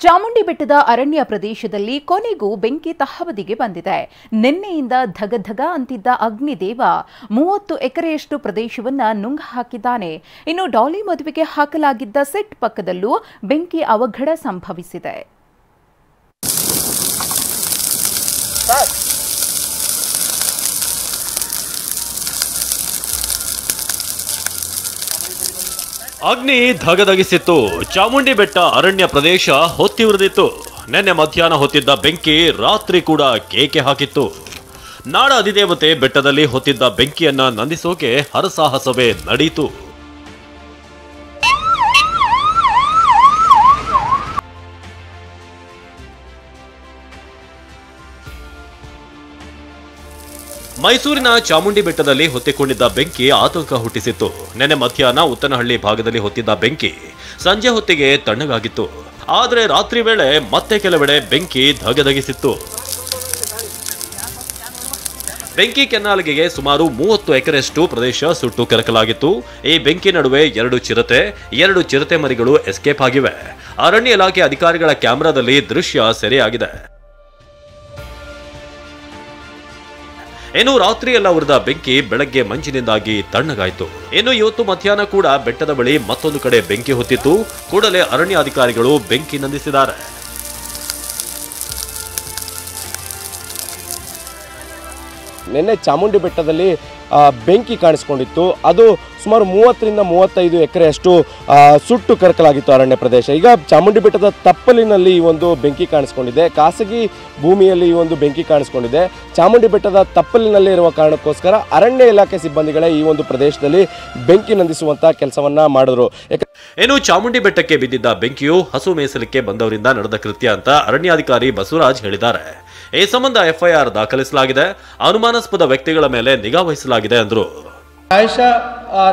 ಚಾಮುಂಡಿ ಬೆಟ್ಟದ ಅರಣ್ಯ ಪ್ರದೇಶದಲ್ಲಿ ಕೊನೆಗೂ ಬೆಂಕಿ ತಹಬದಿಗೆ ಬಂದಿದೆ. ನಿನ್ನೆಯಿಂದ ಧಗಧಗ ಅಂತಿದ್ದ ಅಗ್ನಿದೇವ 30 ಎಕರೆಯಷ್ಟು ಪ್ರದೇಶವನ್ನ ನುಂಗು ಹಾಕಿದ್ದಾನೆ. ಇನ್ನು ಡಾಲಿ ಮದುವೆಗೆ ಹಾಕಲಾಗಿದ್ದ ಸೆಟ್ ಪಕ್ಕದಲ್ಲೂ ಬೆಂಕಿ ಅವಘಡ ಸಂಭವಿಸಿದೆ. ಅಗ್ನಿ ಧಗಧಗಿಸಿತ್ತು. ಚಾಮುಂಡಿ ಬೆಟ್ಟ ಅರಣ್ಯ ಪ್ರದೇಶ ಹೊತ್ತಿ ಉರಿದಿತ್ತು. ನಿನ್ನೆ ಮಧ್ಯಾಹ್ನ ಹೊತ್ತಿದ್ದ ಬೆಂಕಿ ರಾತ್ರಿ ಕೂಡ ಕೇಕೆ ಹಾಕಿತ್ತು. ನಾಡ ಅಧಿದೇವತೆ ಬೆಟ್ಟದಲ್ಲಿ ಹೊತ್ತಿದ್ದ ಬೆಂಕಿಯನ್ನ ನಂದಿಸೋಕೆ ಹರಸಾಹಸವೇ ನಡೆಯಿತು. ಮೈಸೂರಿನ ಚಾಮುಂಡಿ ಬೆಟ್ಟದಲ್ಲಿ ಹೊತ್ತಿಕೊಂಡಿದ್ದ ಬೆಂಕಿ ಆತಂಕ ಹುಟ್ಟಿಸಿತ್ತು. ನಿನ್ನೆ ಮಧ್ಯಾಹ್ನ ಉತ್ತನಹಳ್ಳಿ ಭಾಗದಲ್ಲಿ ಹೊತ್ತಿದ್ದ ಬೆಂಕಿ ಸಂಜೆ ಹೊತ್ತಿಗೆ ತಣ್ಣಗಾಗಿತ್ತು. ಆದರೆ ರಾತ್ರಿ ವೇಳೆ ಮತ್ತೆ ಕೆಲವೆಡೆ ಬೆಂಕಿ ಧಗಧಗಿಸಿತ್ತು. ಬೆಂಕಿ ಕೆನ್ನಾಲಿಗೆಗೆ ಸುಮಾರು 30 ಎಕರೆಯಷ್ಟು ಪ್ರದೇಶ ಸುಟ್ಟು ಕರಕಲಾಗಿತ್ತು. ಈ ಬೆಂಕಿ ನಡುವೆ 2 ಚಿರತೆ ಮರಿಗಳು ಎಸ್ಕೇಪ್ ಆಗಿವೆ. ಅರಣ್ಯ ಇಲಾಖೆ ಅಧಿಕಾರಿಗಳ ಕ್ಯಾಮೆರಾದಲ್ಲಿ ದೃಶ್ಯ ಸೆರೆಯಾಗಿದೆ. ಇನ್ನು ರಾತ್ರಿಯೆಲ್ಲ ಉರಿದ ಬೆಂಕಿ ಬೆಳಗ್ಗೆ ಮಂಜಿನಿಂದಾಗಿ ತಣ್ಣಗಾಯಿತು. ಇನ್ನು ಇವತ್ತು ಮಧ್ಯಾಹ್ನ ಕೂಡ ಬೆಟ್ಟದ ಬಳಿ ಮತ್ತೊಂದು ಕಡೆ ಬೆಂಕಿ ಹೊತ್ತಿತ್ತು. ಕೂಡಲೇ ಅರಣ್ಯ ಅಧಿಕಾರಿಗಳು ಬೆಂಕಿ ನಂದಿಸಿದ್ದಾರೆ. ನಿನ್ನೆ ಚಾಮುಂಡಿ ಬೆಟ್ಟದಲ್ಲಿ ಬೆಂಕಿ ಕಾಣಿಸ್ಕೊಂಡಿತ್ತು. ಅದು ಸುಮಾರು 30 ರಿಂದ 35 ಎಕರೆಯಷ್ಟು ಸುಟ್ಟು ಕರಕಲಾಗಿತ್ತು ಅರಣ್ಯ ಪ್ರದೇಶ. ಈಗ ಚಾಮುಂಡಿ ಬೆಟ್ಟದ ತಪ್ಪಲಿನಲ್ಲಿ ಈ ಒಂದು ಬೆಂಕಿ ಕಾಣಿಸ್ಕೊಂಡಿದೆ. ಖಾಸಗಿ ಭೂಮಿಯಲ್ಲಿ ಈ ಒಂದು ಬೆಂಕಿ ಕಾಣಿಸ್ಕೊಂಡಿದೆ. ಚಾಮುಂಡಿ ಬೆಟ್ಟದ ತಪ್ಪಲಿನಲ್ಲಿ ಇರುವ ಕಾರಣಕ್ಕೋಸ್ಕರ ಅರಣ್ಯ ಇಲಾಖೆ ಸಿಬ್ಬಂದಿಗಳೇ ಈ ಒಂದು ಪ್ರದೇಶದಲ್ಲಿ ಬೆಂಕಿ ನಂದಿಸುವಂತ ಕೆಲಸವನ್ನ ಮಾಡಿದ್ರು. ಇನ್ನು ಚಾಮುಂಡಿ ಬೆಟ್ಟಕ್ಕೆ ಬಿದ್ದಿದ್ದ ಬೆಂಕಿಯು ಹಸು ಮೇಯಿಸಲಿಕ್ಕೆ ಬಂದವರಿಂದ ನಡೆದ ಕೃತ್ಯ ಅಂತ ಅರಣ್ಯಾಧಿಕಾರಿ ಬಸವರಾಜ್ ಹೇಳಿದ್ದಾರೆ. ಈ ಸಂಬಂಧ ಎಫ್ಐಆರ್ ದಾಖಲಿಸಲಾಗಿದೆ. ಅನುಮಾನಾಸ್ಪದ ವ್ಯಕ್ತಿಗಳ ಮೇಲೆ ನಿಗಾ ವಹಿಸಲಾಗಿದೆ ಎಂದರು.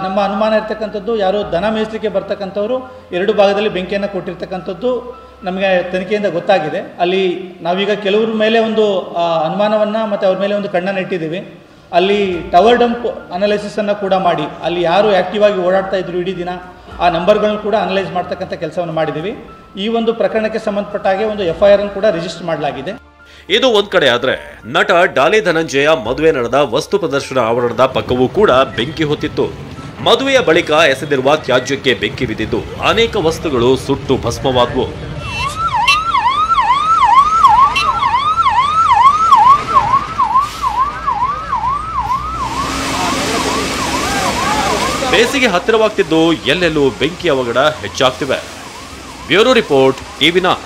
ನಮ್ಮ ಅನುಮಾನ ಇರ್ತಕ್ಕಂಥದ್ದು ಯಾರು ದನ ಮೇಯಿಸಲಿಕ್ಕೆ ಬರ್ತಕ್ಕಂಥವ್ರು 2 ಭಾಗದಲ್ಲಿ ಬೆಂಕಿಯನ್ನು ಕೊಟ್ಟಿರ್ತಕ್ಕಂಥದ್ದು ನಮಗೆ ತನಿಖೆಯಿಂದ ಗೊತ್ತಾಗಿದೆ. ಅಲ್ಲಿ ನಾವೀಗ ಕೆಲವ್ರ ಮೇಲೆ ಒಂದು ಅನುಮಾನವನ್ನು ಮತ್ತು ಅವ್ರ ಮೇಲೆ ಒಂದು ಕಣ್ಣನ್ನು ಇಟ್ಟಿದ್ದೀವಿ. ಅಲ್ಲಿ ಟವರ್ ಡಂಪ್ ಅನಲೈಸಿಸನ್ನು ಕೂಡ ಮಾಡಿ ಅಲ್ಲಿ ಯಾರು ಆ್ಯಕ್ಟಿವ್ ಆಗಿ ಓಡಾಡ್ತಾ ಇದ್ರು ಇಡೀ ದಿನ ಆ ನಂಬರ್ಗಳನ್ನು ಕೂಡ ಅನಲೈಸ್ ಮಾಡ್ತಕ್ಕಂಥ ಕೆಲಸವನ್ನು ಮಾಡಿದ್ದೀವಿ. ಈ ಒಂದು ಪ್ರಕರಣಕ್ಕೆ ಸಂಬಂಧಪಟ್ಟ ಹಾಗೆ ಒಂದು ಎಫ್ಐಆರ್ ಅನ್ನು ಕೂಡ ರಿಜಿಸ್ಟರ್ ಮಾಡಲಾಗಿದೆ. ಇದು ಒಂದ್ ಕಡೆ ಆದ್ರೆ ನಟ ಡಾಲಿ ಧನಂಜಯ ಮದುವೆ ನಡೆದ ವಸ್ತು ಪ್ರದರ್ಶನ ಆವರಣದ ಪಕ್ಕವೂ ಕೂಡ ಬೆಂಕಿ ಹೊತ್ತಿತ್ತು. ಮದುವೆಯ ಬಳಿಕ ಎಸೆದಿರುವ ತ್ಯಾಜ್ಯಕ್ಕೆ ಬೆಂಕಿ ಬಿದ್ದಿದ್ದು ಅನೇಕ ವಸ್ತುಗಳು ಸುಟ್ಟು ಭಸ್ಮವಾದವು. ಬೇಸಿಗೆ ಹತ್ತಿರವಾಗ್ತಿದ್ದು ಎಲ್ಲೆಲ್ಲೂ ಬೆಂಕಿ ಅವಘಡ ಹೆಚ್ಚಾಗ್ತಿವೆ. Bureau report, ಟಿವಿ9.